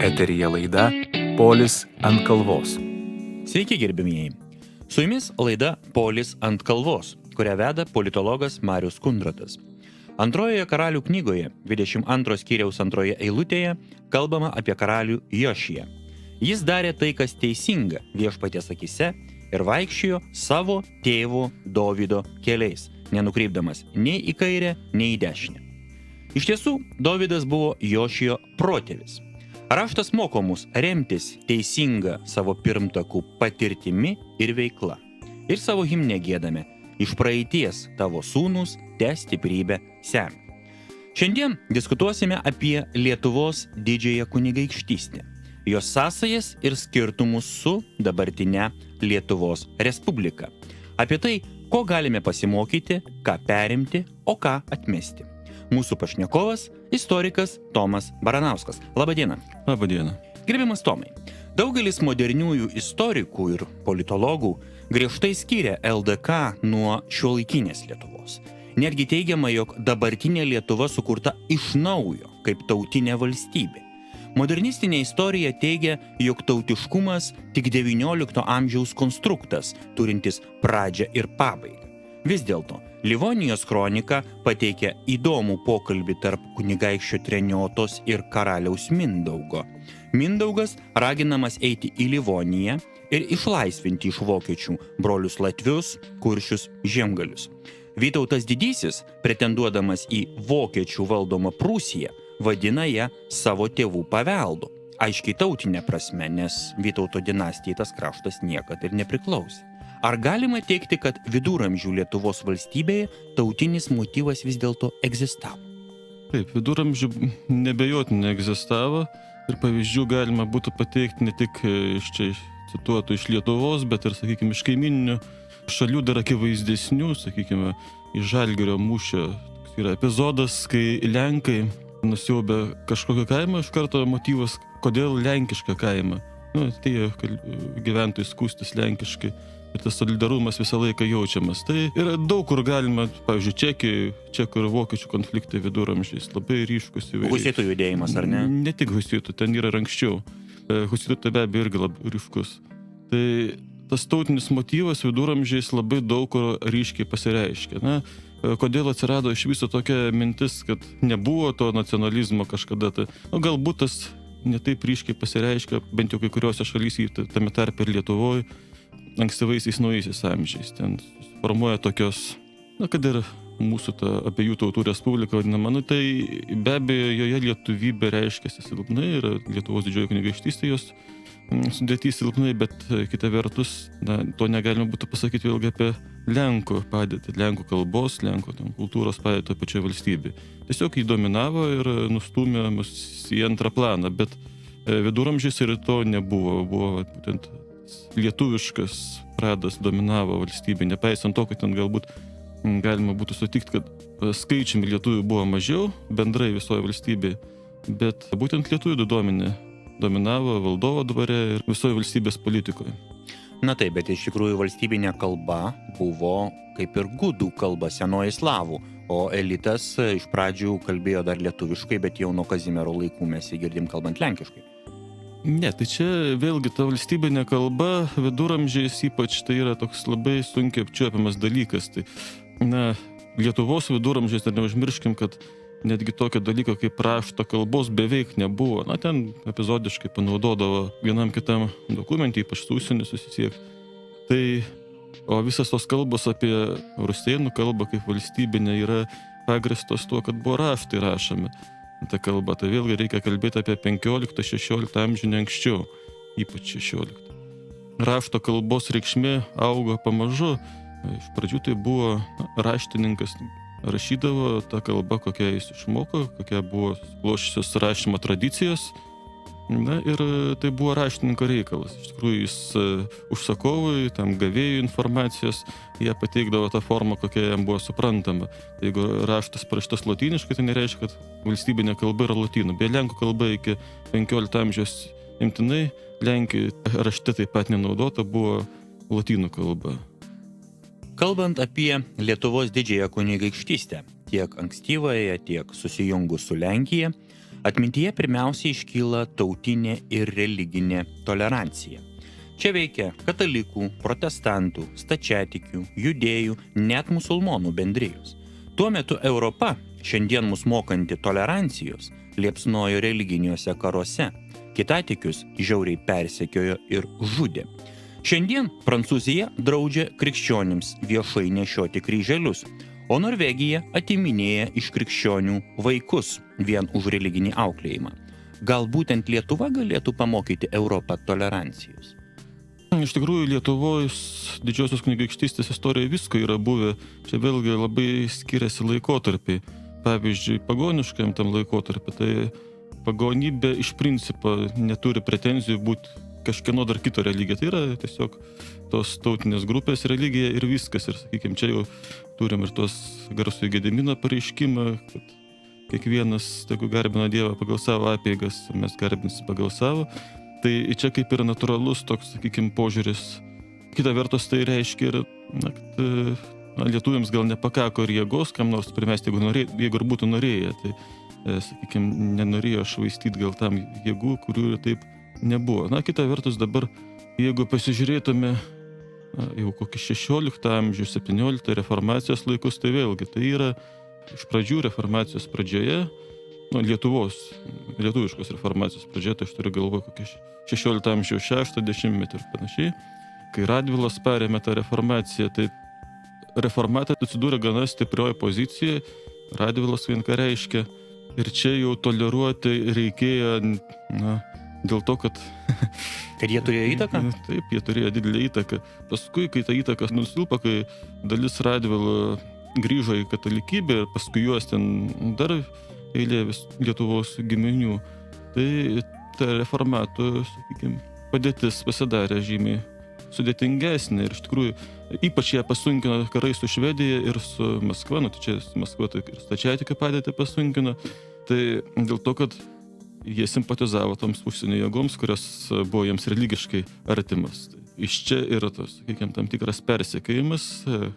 Eteryje laida Polis ant kalvos. Sveiki, gerbimieji. Su jumis laida Polis ant kalvos, kurią veda politologas Marius Kundratas. Antrojoje karalių knygoje, 22 skyriaus 2 eilutėje, kalbama apie karalių Jošiją. Jis darė tai, kas teisinga viešpaties akyse ir vaikščiojo savo tėvo Dovydo keliais, nenukreipdamas nei į kairę, nei į dešinę. Iš tiesų, Dovydas buvo Jošijo protėvis. Raštas moko mus remtis teisinga savo pirmtakų patirtimi ir veikla. Ir savo himne giedame: iš praeities tavo sūnūs te stiprybę semia. Šiandien diskutuosime apie Lietuvos didžiąją kunigaikštystę, jos sąsajas ir skirtumus su dabartinė Lietuvos Respublika. Apie tai, ko galime pasimokyti, ką perimti, o ką atmesti. Mūsų pašnekovas – istorikas Tomas Baranauskas. Labadiena. Labadiena. Gerbiamas Tomai, daugelis moderniųjų istorikų ir politologų griežtai skiria LDK nuo šiuolaikinės Lietuvos. Netgi teigiama, jog dabartinė Lietuva sukurta iš naujo kaip tautinė valstybė. Modernistinė istorija teigia, jog tautiškumas tik XIX amžiaus konstruktas, turintis pradžią ir pabaigą. Vis dėlto, Livonijos kronika pateikia įdomų pokalbį tarp kunigaikščio Treniotos ir karaliaus Mindaugo. Mindaugas raginamas eiti į Livoniją ir išlaisvinti iš vokiečių brolius latvius, kuršius, žiemgalius. Vytautas Didysis, pretenduodamas į vokiečių valdomą Prūsiją, vadina ją savo tėvų paveldu. Aiškiai tautinė prasme, nes Vytauto dinastijai tas kraštas niekad ir nepriklausė. Ar galima teigti, kad viduramžių Lietuvos valstybėje tautinis motyvas vis dėlto egzistavo? Taip, viduramžių nebejotinai egzistavo ir pavyzdžių galima būtų pateikti ne tik iš čia cituotų iš Lietuvos, bet ir, sakykime, iš kaimyninių šalių dar akivaizdesnių, sakykime, iš Žalgirio mūšio. Toks yra epizodas, kai Lenkai nusiaubė kažkokį kaimą, iš karto motyvas, kodėl lenkišką kaimą. Atėjo gyventojai skųstis lenkiškai. Ir tas solidarumas visą laiką jaučiamas. Tai yra daug kur galima, pavyzdžiui, čekų ir vokiečių konfliktai viduramžiais, labai ryškus įvairiai. Husitų judėjimas, ar ne? Ne tik husitų, ten yra anksčiau. Husitų tai be abejo irgi labai ryškus. Tai tas tautinis motyvas viduramžiais labai daug kur ryškiai pasireiškia. Kodėl atsirado iš viso tokia mintis, kad nebuvo to nacionalizmo kažkada. Tai, galbūt tas netaip ryškiai pasireiškia, bent jau kai kuriuose šalyse, tame tarpe ir Lietuvoje, ankstyvaisiais naujaisiais amžiais. Ten formuoja tokios, kad ir mūsų ta abiejų tautų respublika vadinama, tai be abejo joje lietuvybė reiškiasi silpnai ir Lietuvos didžioji kunigaikštystė jos sudėtys silpnai, bet kita vertus, to negalima būtų pasakyti vėlgi apie Lenkų padėtį, Lenkų kalbos, Lenkų kultūros padėtį pačioje valstybėje. Tiesiog jį dominavo ir nustūmė mus į antrą planą, bet viduramžiais ir to nebuvo. Buvo būtent lietuviškas pradas dominavo valstybė, nepaisant to, kad ten galbūt galima būtų sutikti, kad skaičiumi lietuvių buvo mažiau bendrai visoje valstybėje, bet būtent lietuvių dominavo valdovo dvare ir visoje valstybės politikoje. Na taip, bet iš tikrųjų valstybinė kalba buvo kaip ir gudų kalba, senoji slavų, o elitas iš pradžių kalbėjo dar lietuviškai, bet jau nuo Kazimiero laikų mes jį girdim kalbant lenkiškai. Ne, tai čia vėlgi ta valstybinė kalba viduramžiais ypač tai yra toks labai sunkiai apčiuopiamas dalykas. Tai, Lietuvos viduramžiais, dar neužmirškim, kad netgi tokio dalyko kaip rašto kalbos beveik nebuvo. Ten epizodiškai panaudodavo vienam kitam dokumentį, ypač su užsieniu susisiekti. Tai, o visas tos kalbos apie rusėnų kalbą kaip valstybinė yra pagrįstos tuo, kad buvo raštai rašomi. Ta kalba, tai vėlgi reikia kalbėti apie 15-16 amžių anksčiau, ypač 16. Rašto kalbos reikšmė augo pamažu. Iš pradžių tai buvo raštininkas, rašydavo tą kalbą, kokią jis išmoko, kokia buvo susikloščiusios rašymo tradicijos. Ir tai buvo raštininko reikalas. Iš tikrųjų, jis užsakovui, tam gavėjų informacijos, jie pateikdavo tą formą, kokia jam buvo suprantama. Tai jeigu raštas parašytas lotyniškai, tai nereiškia, kad valstybinė kalba yra lotynų. Beje, lenkų kalba iki 15 amžiaus imtinai, Lenkijoje rašte taip pat nenaudota buvo lotynų kalba. Kalbant apie Lietuvos didžiąją kunigaikštystę, tiek ankstyvąją, tiek susijungus su Lenkija, atmintyje pirmiausiai iškyla tautinė ir religinė tolerancija. Čia veikia katalikų, protestantų, stačiatikių, judėjų, net musulmonų bendrijos. Tuo metu Europa, šiandien mus mokanti tolerancijos, liepsnojo religiniuose karuose, kitatikius žiauriai persekiojo ir žudė. Šiandien Prancūzija draudžia krikščionims viešai nešioti kryželius, o Norvegija atiminėja iš krikščionių vaikus vien už religinį auklėjimą. Gal būtent Lietuva galėtų pamokyti Europą tolerancijos? Iš tikrųjų, Lietuvos didžiosios kunigaikštystės istorijoje visko yra buvę. Čia vėlgi labai skiriasi laikotarpiai. Pavyzdžiui, pagoniškam tam laikotarpiu, tai pagonybė iš principo neturi pretenzijų būti kažkieno dar kito religija. Tai yra tiesiog tos tautinės grupės religija ir viskas. Ir, sakykime, čia jau turim ir tos garsųjų Gedimino pareiškimą, kad kiekvienas tegu garbina Dievą pagal savo apeigas, mes garbinsim pagal savo. Tai čia kaip yra natūralus toks, sakykime, požiūris. Kita vertus tai reiškia ir, kad lietuviams gal nepakako ir jėgos, kam nors primesti, jeigu ir būtų norėję. Tai, sakykime, nenorėjo švaistyti gal tam jėgų, kurių taip nebuvo. Kita vertus dabar, jeigu pasižiūrėtume jau kokį 16 amžių, 17 reformacijos laikus, tai vėlgi tai yra iš pradžių reformacijos pradžioje, lietuviškos reformacijos pradžioje, tai aš turiu galvoje kokį 16 amžiaus 60 ir panašiai. Kai Radvilas parėmė tą reformaciją, tai reformatai atsidūrė gana stiprioje pozicijoje, Radvilas vien ką reiškia, ir čia jau toleruoti reikėjo, dėl to, kad... Kad jie turėjo įtaką? Taip, jie turėjo didelį įtaką. Paskui, kai ta įtaka nusilpo, kai dalis Radvilo grįžo į katalikybę ir paskui juos ten dar eilė Lietuvos giminių, tai ta reformatų, sakykime, padėtis pasidarė žymiai sudėtingesnė ir iš tikrųjų ypač ją pasunkino karai su Švedija ir su Maskva, tai čia Maskva tai ir stačiatikių padėtį pasunkino, tai dėl to, kad jie simpatizavo toms užsienio jėgoms, kurios buvo jiems religiškai artimas. Iš čia yra tos, sakykime, tam tikras persekiojimas,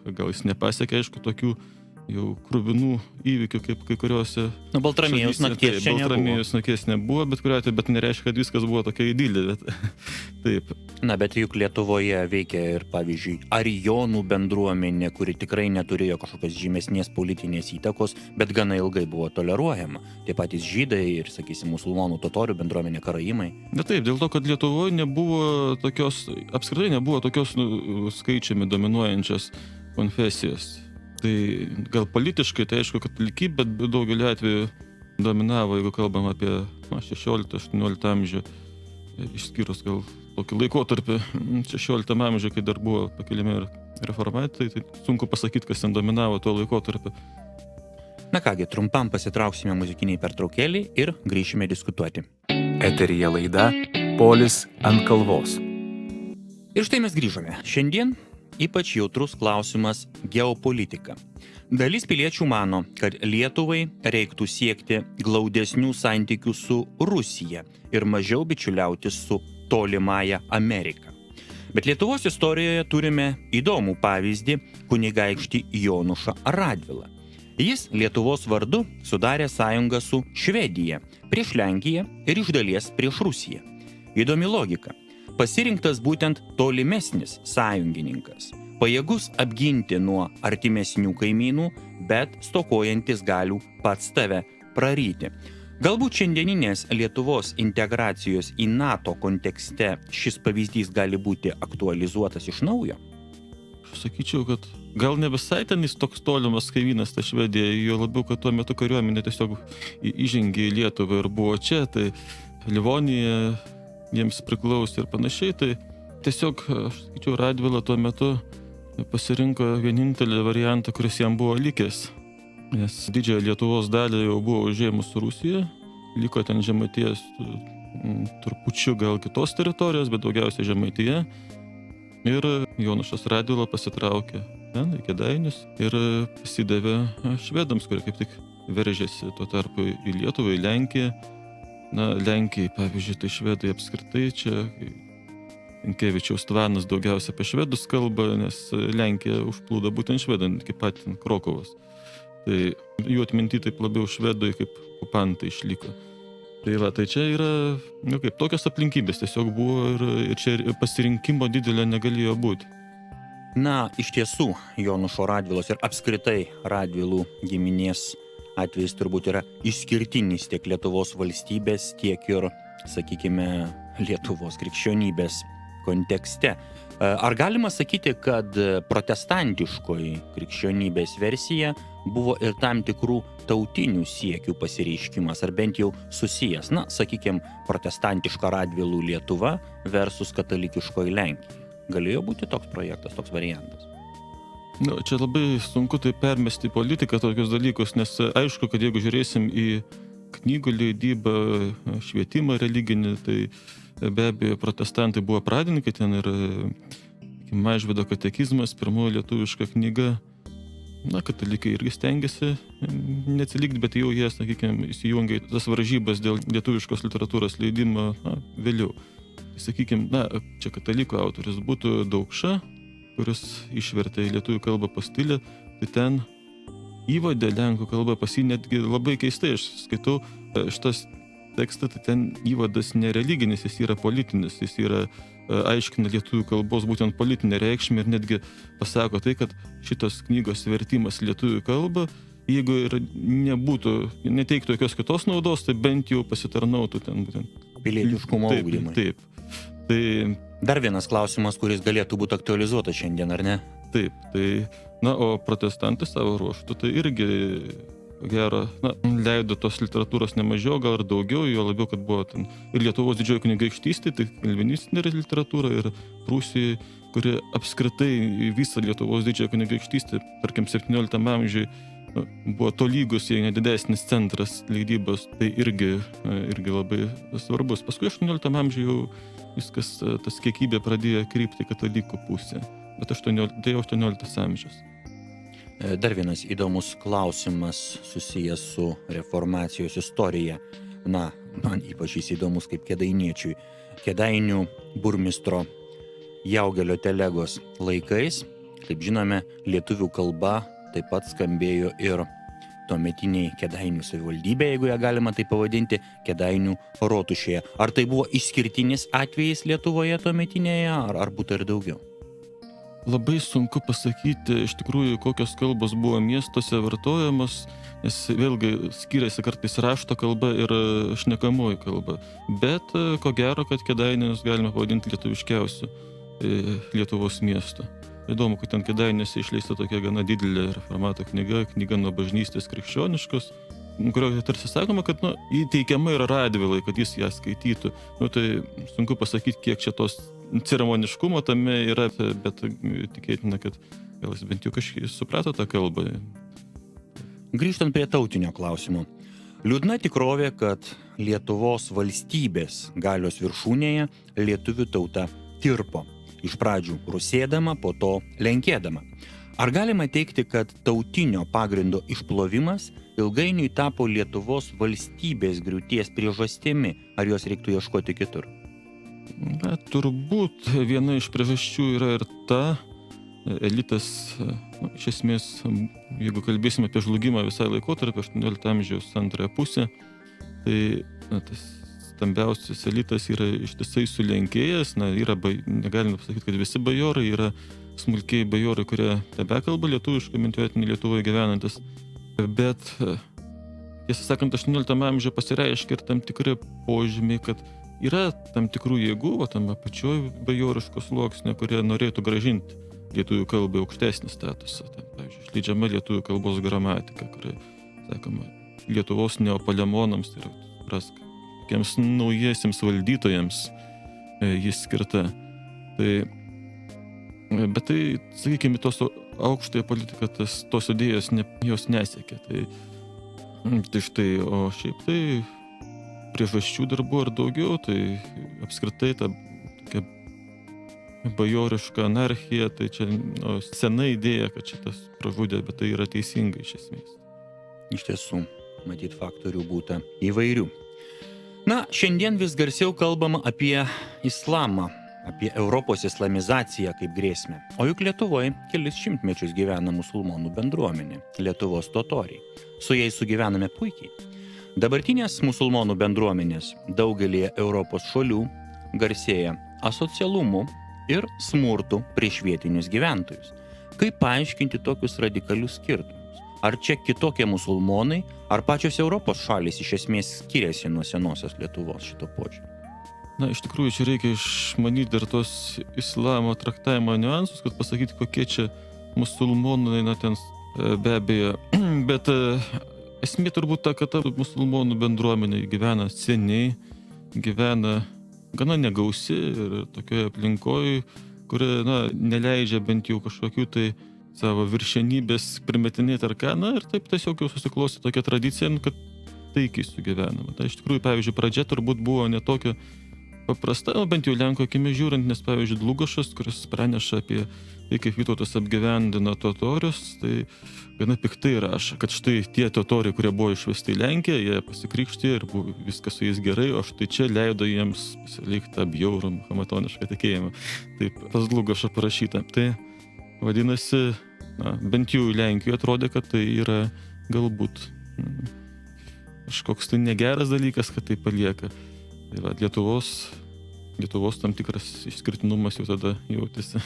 gal jis nepasiekė, aišku, tokių jau krūvinų įvykių, kaip kai kuriuose... Baltramiejaus nakties čia nebuvo. Baltramiejaus nakties nebuvo, bet nereiškia, kad viskas buvo tokia idilė. Taip. Bet juk Lietuvoje veikia ir, pavyzdžiui, arijonų bendruomenė, kuri tikrai neturėjo kažkokios žymesnės politinės įtakos, bet gana ilgai buvo toleruojama. Tie patys žydai ir, sakysim, musulmonų totorių bendruomenė, karaimai. Taip, dėl to, kad Lietuvoje apskritai nebuvo tokios skaičiumi dominuojančios konfesijos. Tai gal politiškai, tai aišku, katalikybė, bet daugelį atvejų dominavo, jeigu kalbam apie 16-18 amžių, išskyrus gal tokį laikotarpį 16 amžių, kai dar buvo pakeliami reformatai, tai sunku pasakyti, kas ten dominavo tuo laikotarpiu. Kągi, trumpam pasitrauksime muzikiniai pertraukėlį ir grįšime diskutuoti. Eteryje laida Polis ant kalvos. Ir štai mes grįžome. Šiandien ypač jautrus klausimas – geopolitika. Dalis piliečių mano, kad Lietuvai reiktų siekti glaudesnių santykių su Rusija ir mažiau bičiuliautis su tolimąja Amerika. Bet Lietuvos istorijoje turime įdomų pavyzdį kunigaikštį Jonušą Radvilą. Jis Lietuvos vardu sudarė sąjungą su Švedija, prieš Lenkiją ir iš dalies prieš Rusiją. Įdomi logika. Pasirinktas būtent tolimesnis sąjungininkas, pajėgus apginti nuo artimesnių kaimynų, bet stokojantis galių pats tave praryti. Galbūt šiandieninės Lietuvos integracijos į NATO kontekste šis pavyzdys gali būti aktualizuotas iš naujo? Aš sakyčiau, kad gal ne visai ten jis toks tolimas kaimynas, ta Švedija, jo labiau, kad tuo metu kariuomenė tiesiog įžengė į Lietuvą ir buvo čia, tai Livonija jiems priklausė ir panašiai, tai tiesiog, aš sakyčiau, Radvila tuo metu pasirinko vienintelį variantą, kuris jam buvo likęs. Nes didžiąją Lietuvos dalį jau buvo užėmus Rusija, liko ten Žemaitijos, trupučiu gal kitos teritorijos, bet daugiausiai Žemaitija. Ir Jonušas Radvila pasitraukė ten, į Kėdainius ir pasidavė švedams, kurie kaip tik veržėsi tuo tarpu į Lietuvą, į Lenkiją. Lenkijai, pavyzdžiui, tai švedai apskritai, čia Inkevičiaus tvanas daugiausia apie švedus kalba, nes Lenkija užplūdo būtent švedai, iki pat Krokovos. Tai jų atminty taip labiau švedai kaip okupantai išliko. Tai va, tai čia yra, kaip tokios aplinkybės tiesiog buvo ir čia pasirinkimo didelio negalėjo būti. Na, iš tiesų, Jonušo Radvilos ir apskritai Radvilų giminės atvejis turbūt yra išskirtinis tiek Lietuvos valstybės, tiek ir, sakykime, Lietuvos krikščionybės kontekste. Ar galima sakyti, kad protestantiškoji krikščionybės versija buvo ir tam tikrų tautinių siekių pasireiškimas, ar bent jau susijęs, na, sakykime, protestantiška Radvilų Lietuva versus katalikiškoji Lenkija? Galėjo būti toks projektas, toks variantas? Nu, čia labai sunku tai permesti į politiką tokius dalykus, nes aišku, kad jeigu žiūrėsim į knygų leidybą, švietimą religinį, tai be abejo protestantai buvo pradininkai, ten ir Mažvydo katekizmas, pirmoji lietuviška knyga. Na, katalikai irgi stengiasi neatsilikti, bet jau jie, sakykime, įsijungia į tas varžybas dėl lietuviškos literatūros leidimo vėliau. Sakykime, na, čia katalikų autorius būtų Daukša, kuris išvertė į lietuvių kalbą Pastilę, tai ten įvade lenkų kalba pas jį netgi labai keistai, aš skaitau šitas tekstą, tai ten įvadas nereliginis, jis yra politinis, jis yra aiškina lietuvių kalbos būtent politinę reikšmę ir netgi pasako tai, kad šitos knygos vertimas lietuvių kalbą, jeigu ir nebūtų, neteiktų jokios kitos naudos, tai bent jau pasitarnautų ten būtent pilietiškumo ugdymui. Taip. Tai dar vienas klausimas, kuris galėtų būti aktualizuotas šiandien, ar ne? Taip, tai, na, o protestantai savo ruoštų, tai irgi, gero, na, leido tos literatūros nemažiau, gal ir daugiau, jo labiau, kad buvo ten ir Lietuvos didžioji kunigaikštystė, tai kalvinistinė literatūra, ir Prūsija, kuri apskritai visą Lietuvos didžiąją kunigaikštystę, tarkim, 17 amžiuje, buvo tolygus, jei nedidesnis centras leidybos, tai irgi labai svarbus. Paskui 18 amžiuje jau viskas, tas kiekybė pradėjo krypti katalikų pusę, bet tai 18 amžius. Dar vienas įdomus klausimas susijęs su reformacijos istorija. Na, man ypač jis įdomus kaip kėdainiečiui. Kėdainių burmistro Jaugelio Telegos laikais, kaip žinome, lietuvių kalba taip pat skambėjo ir tuometiniai Kėdainių savivaldybė, jeigu ją galima tai pavadinti, Kėdainių rotušėje. Ar tai buvo išskirtinis atvejis Lietuvoje tuometinėje, ar būtų ir daugiau? Labai sunku pasakyti, iš tikrųjų, kokios kalbos buvo miestuose vartojamos, nes vėlgi skiriasi kartais rašto kalba ir šnekamoji kalba. Bet ko gero, kad Kėdainius galime pavadinti lietuviškiausiu Lietuvos miestu. Įdomu, kad ten Kėdainiuose išleista tokia gana didelė reformato knyga nuo bažnystės krikščioniškos, kurio tarsi sakoma, kad įteikiama yra Radvilai, kad jis ją skaitytų. Tai sunku pasakyti, kiek čia tos ceremoniškumo tame yra, bet tikėtina, kad gal jis bent jau kažkiek suprato tą kalbą. Grįžtant prie tautinio klausimo. Liūdna tikrovė, kad Lietuvos valstybės galios viršūnėje lietuvių tauta tirpo. Iš pradžių rusėdama, po to lenkėdama. Ar galima teikti, kad tautinio pagrindo išplovimas ilgainiui tapo Lietuvos valstybės griūties priežastimi, ar jos reiktų ieškoti kitur? Na, turbūt viena iš priežasčių yra ir ta, elitas, iš esmės, jeigu kalbėsime apie žlugimą visai laikotarpį, 18 amžiaus antrąją pusę, tai tas stambiausias elitas yra ištisai sulenkėjęs, negalime pasakyti, kad visi bajorai, yra smulkiai bajorai, kurie tebekalba lietuviškai, bent jau etninėje Lietuvoje gyvenantis. Bet, tiesą sakant, 18 amžiuje pasireiškia ir tam tikri požymiai, kad yra tam tikrų jėgų, tam apačioj bajoriškos sluoksnio, kurie norėtų grąžinti lietuvių kalbai aukštesnį statusą. Pavyzdžiui, išleidžiama lietuvių kalbos gramatika, kuri, sakoma, Lietuvos neopalemonams, tai yra prask, tokiems naujiesiems valdytojams jis skirta. Bet tai, sakykime, tos aukštąją politiką, tos idėjos jos nesiekė. Tai štai, o šiaip tai priežasčių dar buvo ir daugiau, tai apskritai ta tokia bajoriška anarchija, tai čia sena idėja, kad šitas pražudė, bet tai yra teisinga iš esmės. Iš tiesų, matyt, faktorių būta įvairių. Na, šiandien vis garsiau kalbama apie islamą, apie Europos islamizaciją kaip grėsmę. O juk Lietuvoje kelis šimtmečius gyvena musulmonų bendruomenė, Lietuvos totoriai. Su jais sugyvename puikiai. Dabartinės musulmonų bendruomenės daugelį Europos šalių garsėja asocialumu ir smurtu prieš vietinius gyventojus. Kaip paaiškinti tokius radikalius skirtumus? Ar čia kitokie musulmonai, ar pačios Europos šalys iš esmės skiriasi nuo senosios Lietuvos šito požiūrį? Na, iš tikrųjų, čia reikia išmanyti dar tos islamo traktavimo niuansus, kad pasakyti, kokie čia musulmonai, na, ten be abejo. Bet esmė turbūt ta, kad ta musulmonų bendruomenė gyvena seniai, gyvena gana negausi ir tokioje aplinkoje, kuri, na, neleidžia bent jau kažkokių tai savo viršenybės primetinėti ar ką, na, ir taip tiesiog jau susiklosti tokia tradicija, kad taikiai sugyvenama. Tai iš tikrųjų, pavyzdžiui, pradžia turbūt buvo netokia paprasta, o bent jau Lenkų akimis žiūrint, nes, pavyzdžiui, Dlugošas, kuris praneša apie tai, kaip Vytautas apgyvendino totorius, tai gana piktai rašo, kad štai tie totoriai, kurie buvo išvesti į Lenkiją, jie pasikrikštė ir buvo viskas su jais gerai, o štai čia leido jiems pasilikti tą bjaurų mahometonišką tikėjimą. Taip, pas Dlugošą parašyta. Tai vadinasi, na, bent jau Lenkijoje atrodė, kad tai yra galbūt kažkoks tai negeras dalykas, kad tai palieka. Tai va, Lietuvos tam tikras išskirtinumas jau tada jautėsi.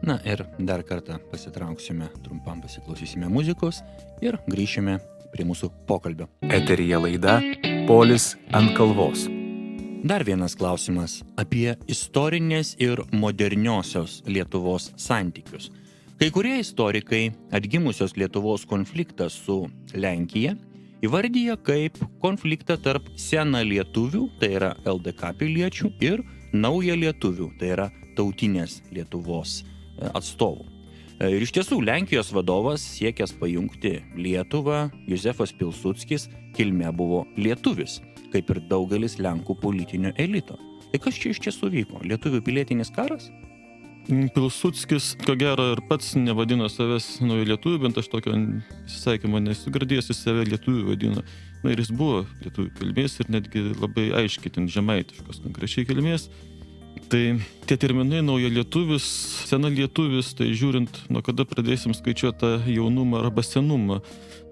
Na ir dar kartą pasitrauksime, trumpam pasiklausysime muzikos ir grįšime prie mūsų pokalbio. Eteryje laida Polis ant kalvos. Dar vienas klausimas apie istorinės ir moderniosios Lietuvos santykius. Kai kurie istorikai atgimusios Lietuvos konfliktą su Lenkija įvardyja kaip konfliktą tarp senalietuvių, tai yra LDK piliečių, ir naujalietuvių, tai yra tautinės Lietuvos atstovų. Ir iš tiesų Lenkijos vadovas siekęs pajungti Lietuvą, Juzefas Pilsudskis, kilme buvo lietuvis, kaip ir daugelis Lenkų politinio elito. Tai kas čia iš tiesų vyko? Lietuvių pilietinis karas? Pilsudskis, ko gero, ir pats nevadino savęs naujalietuviu, bent aš tokio įsisakymo nesu girdėjęs, jis save lietuviu vadino. Na ir jis buvo lietuvių kilmės ir netgi labai aiškiai ten žemaitiškos konkrečiai kilmės. Tai tie terminai naujalietuvis, senalietuvis, tai žiūrint, nuo kada pradėsim skaičiuoti tą jaunumą arba senumą.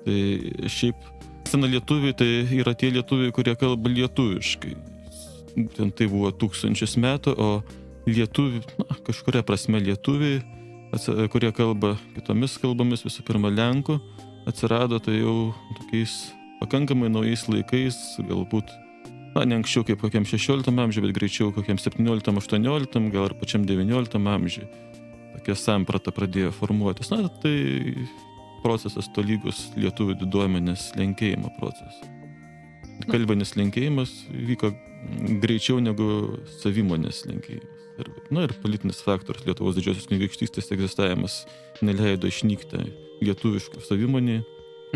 Tai šiaip senalietuviai tai yra tie lietuviai, kurie kalba lietuviškai. Ten tai buvo 1000 metų, o lietuviai, na, kažkuria prasme lietuviai, kurie kalba kitomis kalbomis, visų pirma Lenkų, atsirado tai jau tokiais pakankamai naujais laikais, galbūt, na, ne anksčiau kaip kokiam 16 amžiui, bet greičiau kokiam 17-18, gal ir pačiam 19 amžiui. Tokia samprata pradėjo formuotis. Na, tai procesas tolygus lietuvių diduomenės lenkėjimo procesas. Kalbinis lenkėjimas vyko greičiau negu savimonės lenkėjimas. Ir politinis faktorius Lietuvos didžiosios kunigaikštystės egzistavimas neleido išnykti lietuviškų savimonį,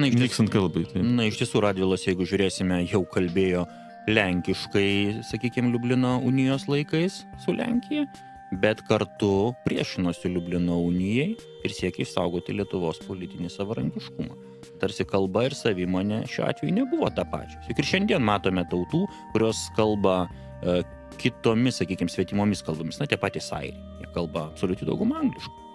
nykstant kalbai. Tai. Na, iš tiesų, Radvilas, jeigu žiūrėsime, jau kalbėjo lenkiškai, sakykime, Liublino unijos laikais su Lenkija, bet kartu priešinosi Liublino unijai ir siekia išsaugoti Lietuvos politinį savarankiškumą. Tarsi kalba ir savimonė šiuo atveju nebuvo tą pačią. Juk ir šiandien matome tautų, kurios kalba kitomis, sakykime, svetimomis kalbomis. Na, tie patys airiai. Jie kalba absoliučiai daugumą angliškai.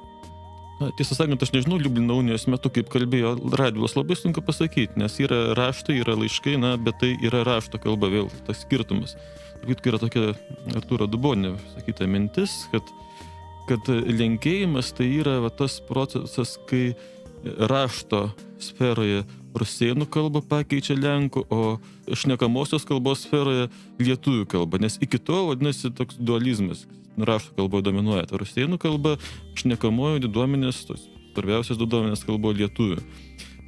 Na, tiesą sakant, aš nežinau Liublino unijos metu, kaip kalbėjo Radvilas, labai sunku pasakyti, nes yra raštai, yra laiškai, na, bet tai yra rašto kalba, vėl tas skirtumas. Turbūt yra tokia Artūro Dubonio sakyta mintis, kad lenkėjimas tai yra va, tas procesas, kai rašto sferoje rusėnų kalbą pakeičia lenkų, o šnekamosios kalbos sferoje lietuvių kalba, nes iki to vadinasi toks dualizmas. Rašto kalboje dominuoja ta rusėnų kalba, šnekamojo diduomenės, tos svarbiausios diduomenės kalboje lietuvių.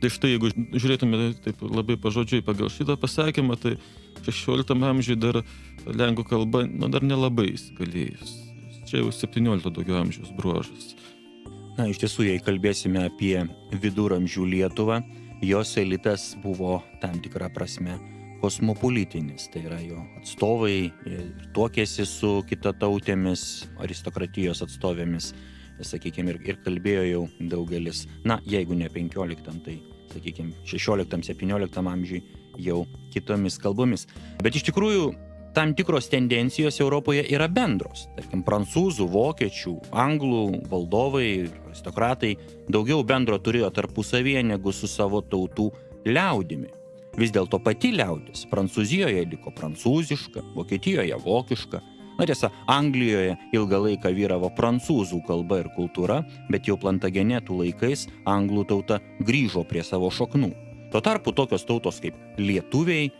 Tai štai, jeigu žiūrėtume taip labai pažodžiui pagal šitą pasakymą, tai 16 amžiuje dar lenkų kalba, na, dar nelabai įsigalėjus. Čia jau 17 daugiau amžiaus bruožas. Na, iš tiesų, jei kalbėsime apie viduramžių Lietuvą, jos elitas buvo tam tikrą prasme kosmopolitinis, tai yra jo atstovai ir tuokėsi su kitatautėmis, aristokratijos atstovėmis, sakykime, ir kalbėjo jau daugelis, na, jeigu ne 15, tai, sakykime, 16-17 amžiui jau kitomis kalbomis. Bet iš tikrųjų, tam tikros tendencijos Europoje yra bendros. Tarkim, prancūzų, vokiečių, anglų valdovai, aristokratai daugiau bendro turėjo tarpusavyje negu su savo tautų liaudimi. Vis dėlto pati liaudis Prancūzijoje liko prancūziška, Vokietijoje vokiška. Na tiesa, Anglijoje ilgą laiką vyravo prancūzų kalba ir kultūra, bet jau Plantagenetų laikais anglų tauta grįžo prie savo šaknų. Tuo tarpu tokios tautos kaip lietuviai,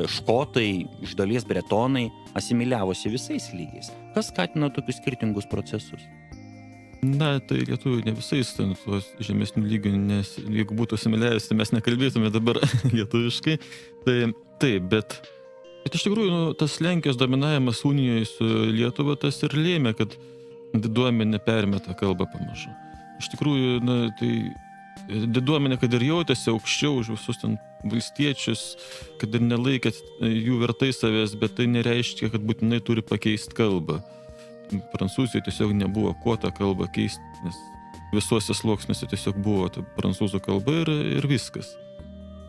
škotai, iš dalies bretonai asimiliavosi visais lygiais. Kas skatino tokius skirtingus procesus? Na, tai lietuvių ne visais ten tuos žemesnių lygių, nes jeigu būtų asimiliavęs, tai mes nekalbėtume dabar lietuviškai. Tai taip, bet iš tikrųjų tas Lenkijos dominavimas unijoje su Lietuva tas ir lėmė, kad diduomenė permeta kalbą pamažu. Iš tikrųjų, tai diduomenė, kad ir jautėsi aukščiau už visus ten valstiečius, kad ir nelaikė jų vertai savęs, bet tai nereiškia, kad būtinai turi pakeisti kalbą. Prancūzijoje tiesiog nebuvo kuo tą kalbą keisti, nes visuose sluoksniuose tiesiog buvo ta prancūzų kalba ir viskas.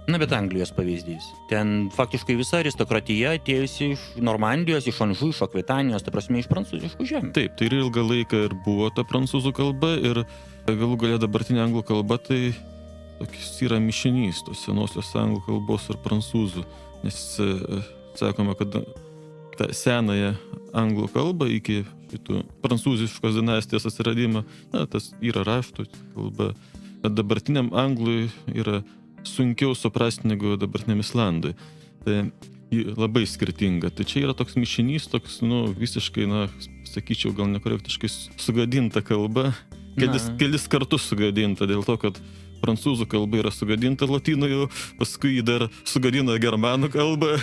Na, bet Anglijos pavyzdys. Ten faktiškai visa aristokratija atėjusi iš Normandijos, iš Anžų, iš Akvitanijos, ta prasme iš prancūziškų žemių. Taip, tai ir ilgą laiką ir buvo ta prancūzų kalba ir galų galia dabartinė anglų kalba tai tokis yra mišinys tos senosios anglų kalbos ir prancūzų, nes sakoma, kad tą senąją anglų kalbą iki šitų prancūziškos dinastijos atsiradimo, tas yra raštų kalba, bet dabartiniam anglui yra sunkiau suprasti negu dabartiniam islandui. Tai labai skirtinga. Tai čia yra toks mišinys, toks, visiškai, sakyčiau, gal nekorektiškai sugadinta kalba. Kelis kartus sugadinta, dėl to, kad prancūzų kalba yra sugadinta lotynų, paskui dar sugadino germanų kalbą.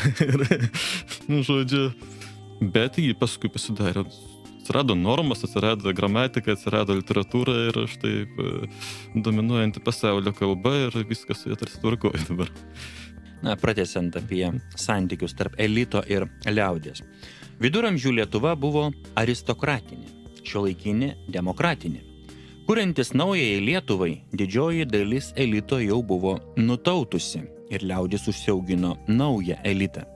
Žodžiu. Bet jį paskui pasidarė. Atsirado normas, atsirado gramatika, atsirado literatūra ir štai dominuojanti pasaulio kalba ir viskas su ja tarsi tvarkoja dabar. Na, pratęsiant apie santykius tarp elito ir liaudės. Viduramžių Lietuva buvo aristokratinė, šiuolaikinė demokratinė. Kuriantis naujai Lietuvai, didžioji dalis elito jau buvo nutautusi ir liaudis užsiaugino naują elitą.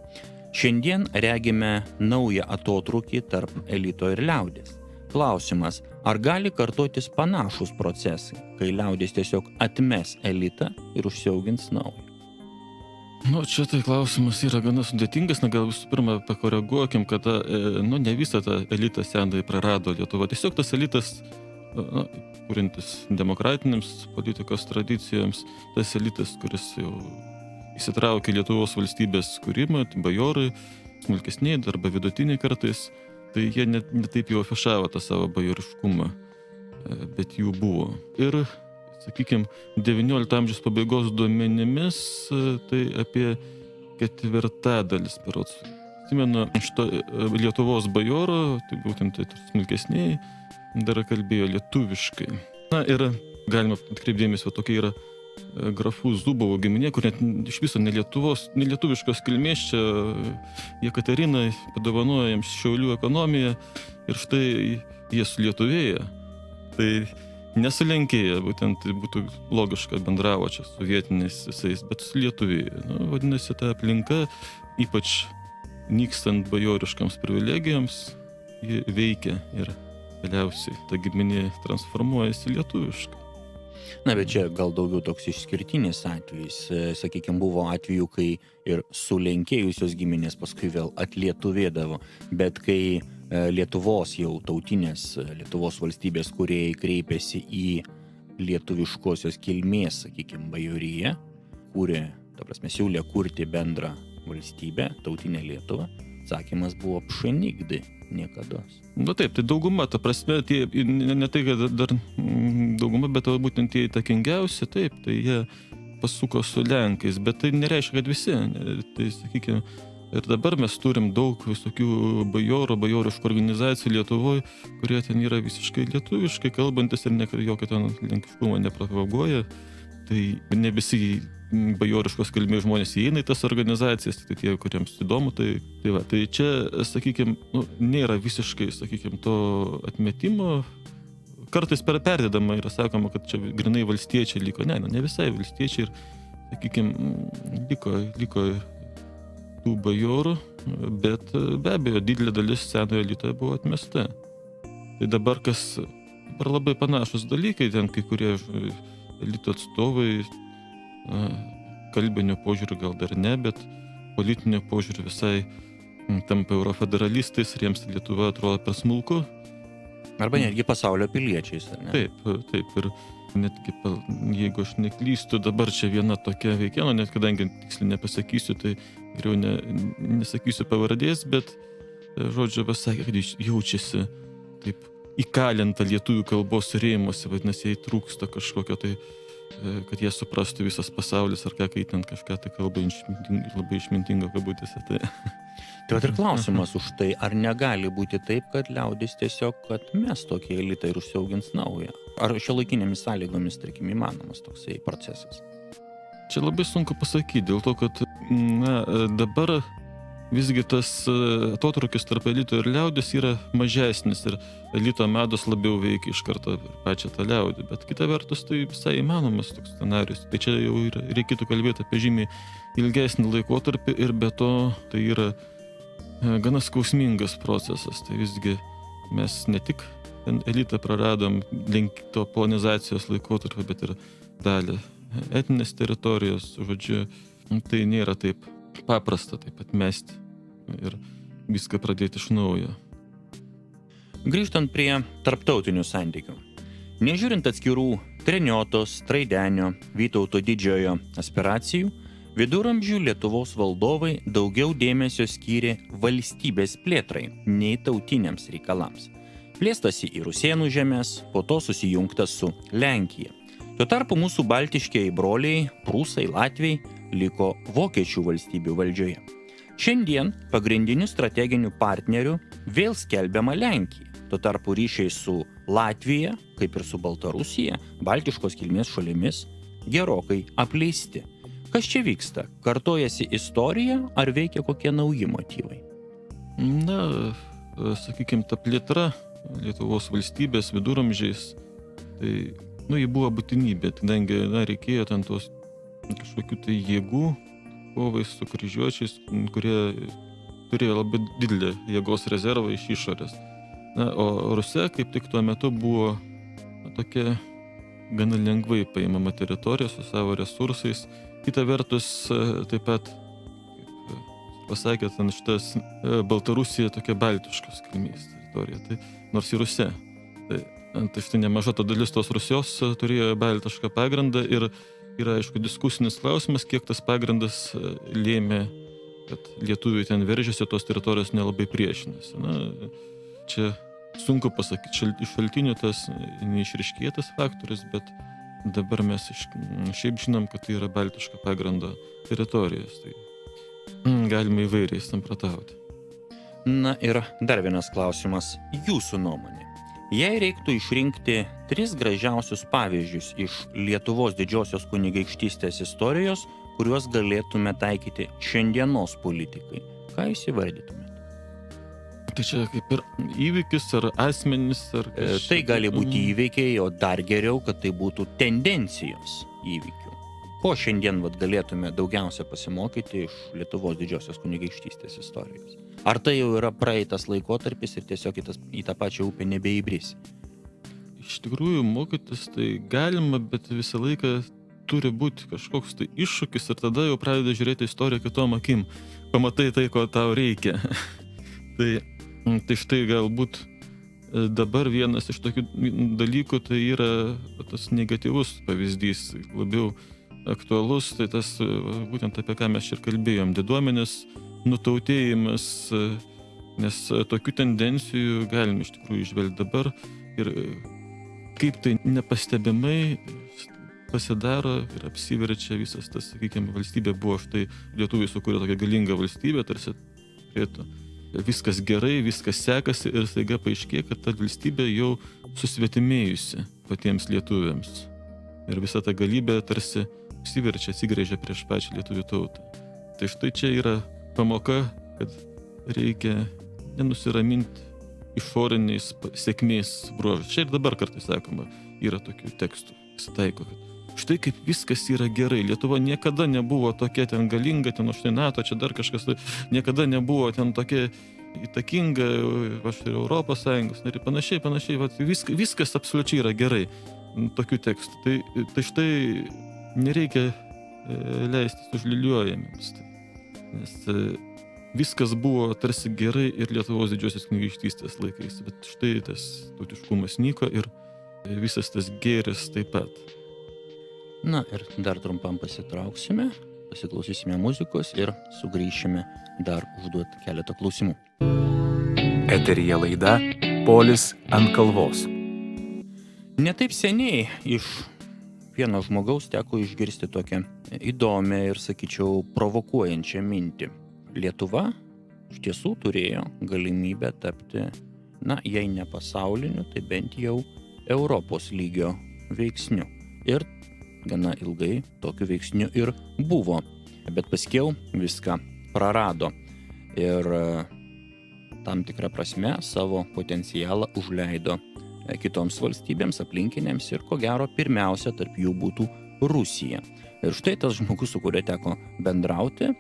Šiandien regime naują atotrūkį tarp elito ir liaudės. Klausimas, ar gali kartotis panašus procesai, kai liaudės tiesiog atmes elitą ir užsiaugins naują? Čia tai klausimas yra gana sudėtingas, gal visų pirma pakoreguokim, kad ne visą tą elitą senai prarado Lietuva. Tiesiog tas elitas, kuriantis demokratinėms politikos tradicijoms, tas elitas, kuris jau įsitraukė Lietuvos valstybės kūrimą, tai bajorai, smulkesniai arba vidutiniai kartais, tai jie net taip jau afišavo tą savo bajoriškumą, bet jų buvo. Ir, sakykime, 19 amžiaus pabaigos duomenimis, tai apie ketvirtadalis berods. Atsimenu, šito Lietuvos bajoro, tai būtent tai smulkesniai, dar kalbėjo lietuviškai. Na ir galima atkreipdėmės, tokia yra grafų Zubovo giminė, kur net iš viso nelietuviškos kilmės, čia Jekaterina padovanojo jiems Šiaulių ekonomiją ir štai jie sulietuvėja. Tai nesulenkėja, būtent tai būtų logiška bendravo čia su vietiniais visais, bet sulietuvėja. Vadinasi, ta aplinka, ypač nykstant bajoriškams privilegijoms, ji veikia ir galiausiai ta giminė transformuojasi lietuviškai. Na, bet čia gal daugiau toks išskirtinis atvejis. Sakykime, buvo atvejų, kai ir sulenkėjusios giminės paskui vėl atlietuvėdavo, bet kai Lietuvos jau tautinės Lietuvos valstybės kūrėjai kreipėsi į lietuviškosios kilmės, sakykime, bajoriją, siūlė kurti bendrą valstybę, tautinę Lietuvą, sakymas buvo pšenigdi, niekados. Taip, tai dauguma, ta prasme, ne tai, kad dar dauguma, bet būtent tie įtakingiausi, taip, tai jie pasuko su Lenkais, bet tai nereiškia, kad visi. Tai, sakykime, ir dabar mes turim daug visokių bajoriškų organizacijų Lietuvoje, kurie ten yra visiškai lietuviškai kalbantis ir jokio ten lenkiškumo nepropaguoja. Tai ne visi bajoriškos kilmės žmonės įeina į tas organizacijas, tai tie, kuriems įdomu, tai čia, sakykime, nėra visiškai, sakykime, to atmetimo. Kartais perdedama yra sakoma, kad čia grinai valstiečiai liko. Ne visai valstiečiai ir, sakykime, liko tų bajorų, bet be abejo, didelė dalis senojo elito buvo atmesta. Tai dabar labai panašus dalykai, ten kai kurie elito atstovai kalbinio požiūriu gal dar ne, bet politinio požiūriu visai tampa eurofederalistais ir jiems Lietuva atrodo per smulku. Arba netgi pasaulio piliečiais, ar ne? Taip. Ir netgi, jeigu aš neklystu, dabar čia viena tokia veikiena, net kadangi tiksliai nepasakysiu, tai geriau nesakysiu pavardės, bet, žodžiu, pasakė, kad jaučiasi taip įkalinta lietuvių kalbos rėmuose, vadinasi, jai trūksta kažkokio tai, kad jie suprastų visas pasaulis, ar ką, kai ten kažką tai kalba labai išmintingo kabutėse. Tai vat ir klausimas už tai, ar negali būti taip, kad liaudis tiesiog atmes tokį elitą ir užsiaugins naują? Ar šiuolaikinėmis sąlygomis, tarkim, įmanomas toksai procesas? Čia labai sunku pasakyti, dėl to, kad dabar visgi tas atotrūkis tarp elito ir liaudės yra mažesnis ir elito mados labiau veikia iš karto pačią tą liaudį, bet kita vertus tai visai įmanomas toks scenarius. Tai čia jau reikėtų kalbėti apie žymiai ilgesnį laikotarpį ir be to tai yra gana skausmingas procesas. Tai visgi mes ne tik elitą praradom link to polonizacijos laikotarpio, bet ir dalį etninės teritorijos, žodžiu, tai nėra taip paprasta taip atmesti ir viską pradėti iš naujo. Grįžtant prie tarptautinių santykių. Nežiūrint atskirų Treniotos, Traidenio, Vytauto Didžiojo aspiracijų, viduramžių Lietuvos valdovai daugiau dėmesio skyrė valstybės plėtrai nei tautiniams reikalams. Plėstasi į Rusėnų žemės, po to susijungta su Lenkija. Tuo tarpu mūsų baltiškieji broliai, prūsai, latviai liko vokiečių valstybių valdžioje. Šiandien pagrindiniu strateginiu partneriu vėl skelbiama Lenkija. Tuo tarpu ryšiai su Latvija, kaip ir su Baltarusija, baltiškos kilmės šalimis, gerokai apleisti. Kas čia vyksta? Kartojasi istorija ar veikia kokie nauji motyvai? Sakykime, ta plėtra Lietuvos valstybės viduramžiais, tai, jie buvo būtinybė, kadangi, reikėjo ten tos kažkokių tai jėgų kovai su kryžiuočiais, kurie turėjo labai didelį jėgos rezervą iš išorės. O Rusija kaip tik tuo metu buvo tokia gana lengvai paimama teritorija su savo resursais. Kita vertus, taip pat, kaip pasakė, ten šitas Baltarusija tokia baltiškos kilmės teritorija, tai nors ir Rusija. Tai štai nemaža ta dalis tos Rusijos turėjo baltišką pagrindą ir yra, aišku, diskusinis klausimas, kiek tas pagrindas lėmė, kad lietuviai ten veržėsi, tos teritorijos nelabai priešinasi. Čia sunku pasakyti, iš šaltinių tas neišriškėtas faktorius, bet dabar mes šiaip žinom, kad tai yra baltiško pagrindo teritorijos. Tai galime įvairiai samprotauti. Na ir dar vienas klausimas. Jūsų nuomonė. Jei reiktų išrinkti 3 gražiausius pavyzdžius iš Lietuvos didžiosios kunigaikštystės istorijos, kuriuos galėtume taikyti šiandienos politikai, ką jūs įvardytumėte? Tai čia kaip ir įvykis ar asmenis ar... Tai gali būti įvykiai, o dar geriau, kad tai būtų tendencijos įvykių. Ko šiandien galėtume daugiausia pasimokyti iš Lietuvos didžiosios kunigaikštystės istorijos? Ar tai jau yra praeitas laikotarpis ir tiesiog į tą pačią upę nebeįbrisi? Iš tikrųjų, mokytis tai galima, bet visą laiką turi būti kažkoks tai iššūkis ir tada jau pradeda žiūrėti istoriją kitom akim. Pamatai tai, ko tau reikia. Tai štai galbūt dabar vienas iš tokių dalykų tai yra tas negatyvus pavyzdys, labiau aktualus, tai tas būtent apie ką mes ir kalbėjom, diduomenės nutautėjimas, nes tokių tendencijų galim iš tikrųjų išvelgti dabar ir kaip tai nepastebimai pasidaro ir apsiverčia visas tas, sakykime, valstybė buvo štai lietuviai sukūrė tokią galingą valstybę, tarsi turėtų viskas gerai, viskas sekasi ir staiga paaiškėja, kad ta valstybė jau susvetimėjusi patiems lietuviams. Ir visa ta galybė tarsi apsiverčia, atsigrėžia prieš pačią lietuvių tautą. Tai štai čia yra pamoka, kad reikia nenusiraminti išoriniais sėkmės bruožais. Čia ir dabar kartais sakoma, yra tokių tekstų, pasitaiko, kad štai kaip viskas yra gerai. Lietuva niekada nebuvo tokia ten galinga, ten štai NATO, čia dar kažkas, niekada nebuvo ten tokia įtakinga, ir Europos Sąjungos ir panašiai. Viskas absoliučiai yra gerai. Tokių tekstų. Tai štai nereikia leistis užliūliuojamiems. Nes viskas buvo tarsi gerai ir Lietuvos didžiosios kunigaikštystės laikais, bet štai tas tautiškumas nyko ir visas tas gėris taip pat. Na ir dar trumpam pasitrauksime, pasiklausysime muzikos ir sugrįšime dar užduoti keletą klausimų. Eteryje laida Polis ant kalvos. Netaip seniai iš vieno žmogaus teko išgirsti tokią įdomią ir, sakyčiau, provokuojančią mintį. Lietuva iš tiesų turėjo galimybę tapti, na, jei ne pasauliniu, tai bent jau Europos lygio veiksniu. Ir gana ilgai tokiu veiksniu ir buvo. Bet paskiau viską prarado. Ir tam tikrą prasme savo potencialą užleido kitoms valstybėms, aplinkinėms ir ko gero pirmiausia tarp jų būtų Rusija. Ir štai tas žmogus, su kuriuo teko bendrauti,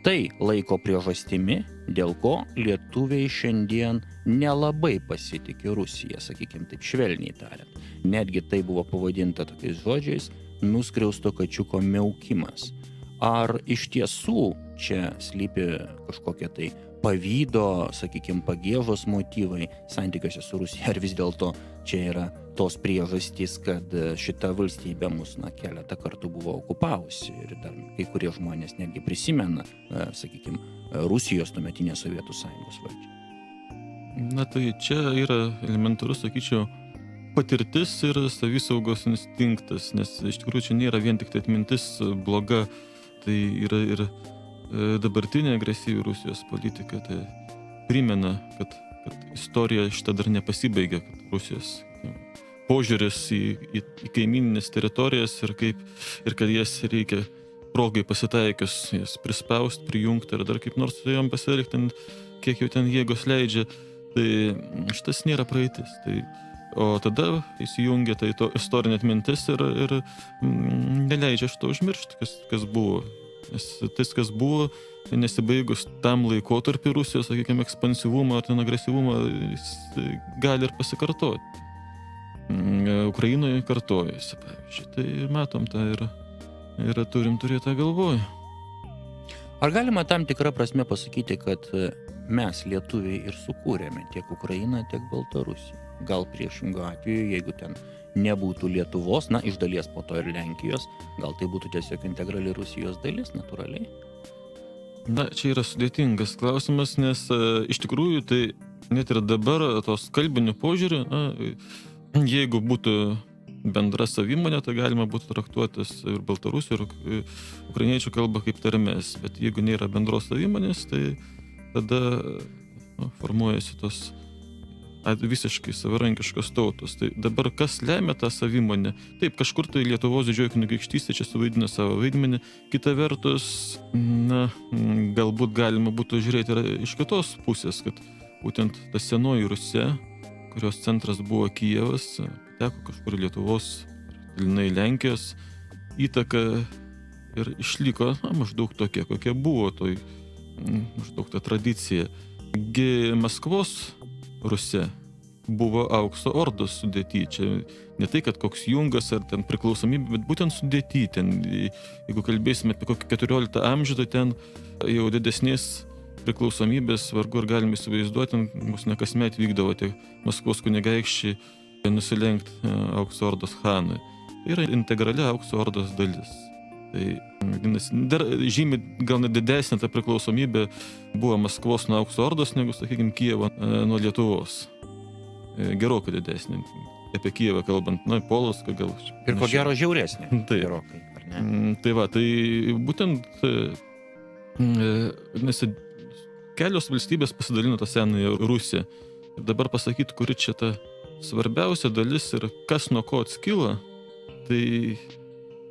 tai laiko priežastimi, dėl ko lietuviai šiandien nelabai pasitiki Rusiją, sakykime taip švelniai tariant. Netgi tai buvo pavadinta tokiais žodžiais nuskriausto kačiuko miaukimas. Ar iš tiesų čia slypi kažkokie tai pavydo, sakykime, pagiežos motyvai santykiuose su Rusija, ar vis dėlto čia yra tos priežastys, kad šita valstybė mus keletą kartų buvo okupavusi ir dar kai kurie žmonės netgi prisimena, sakykime, Rusijos tuometinės Sovietų Sąjungos valdžią. Na tai čia yra elementarus, sakyčiau, patirtis ir savisaugos instinktas, nes iš tikrųjų čia nėra vien tik tai atmintis bloga, tai yra ir dabartinė agresyvi Rusijos politika, tai primena, kad istorija šitą dar nepasibaigė, kad Rusijos požiūris į kaimininės teritorijas ir kad jas reikia progai pasitaikius, jas prispaust, prijungti ir dar kaip nors su jom pasielgti, kiek jau ten jėgos leidžia, tai šitas nėra praeitis. O tada įsijungia tai to istorinė atmintis ir neleidžia šito užmiršti, kas buvo. Nes tas, kas buvo, nesibaigus tam laikotarpį Rusijos, sakykime, ekspansyvumą ar ten agresyvumą, jis gali ir pasikartoti. Ukrainoje kartojasi, pavyzdžiui. Tai matom tą ir turim turėti tą galvoje. Ar galima tam tikrą prasme pasakyti, kad mes, lietuviai, ir sukūrėme tiek Ukrainą, tiek Baltarusiją? Gal priešingo atveju, jeigu ten nebūtų Lietuvos, na, iš dalies po to ir Lenkijos, gal tai būtų tiesiog integrali Rusijos dalis, natūraliai? Na, čia yra sudėtingas klausimas, nes iš tikrųjų tai net ir dabar tos kalbinių požiūrių, jeigu būtų bendra savimonė, tai galima būtų traktuotis ir baltarusių, ir ukrainiečių kalbą kaip tarmės, bet jeigu nėra bendros savimonės, tai tada formuojasi tos visiškai savarankiškos tautos. Tai dabar kas lemia tą savimonę? Taip, kažkur tai Lietuvos didžioji kunigaikštystė čia suvaidina savo vaidmenį. Kita vertus, na, galbūt galima būtų žiūrėti ir iš kitos pusės, kad būtent ta senoji Rusija, kurios centras buvo Kijevas, teko kažkur Lietuvos, dalinai Lenkijos įtaka ir išliko maždaug tokia, kokia buvo toj maždaug ta tradicija. Maskvos Rusija buvo aukso ordos sudėty. Čia ne tai, kad koks jungas ar ten priklausomybė, bet būtent sudėty. Ten, jeigu kalbėsime apie kokį 14 amžių, tai ten jau didesnės priklausomybės vargu ar galime įsivaizduoti, mus ne kasmet vykdavo tiek Maskvos kunigaikščiai nusilenkti aukso ordos Hanui. Tai yra integrali aukso ordos dalis. Tai dar žymiai gal net didesnė ta priklausomybė buvo Maskvos nuo aukso ordos negu, sakykime, Kijevo nuo Lietuvos. Gerokai didesnė. Apie Kijevą kalbant, Polocką gal. Ir ko gero žiauresnė. Tai, gerokai, ar ne? Tai va, tai būtent nes kelios valstybės pasidalino tą senąją Rusiją. Ir dabar pasakyti, kuri čia ta svarbiausia dalis ir kas nuo ko atskilo, tai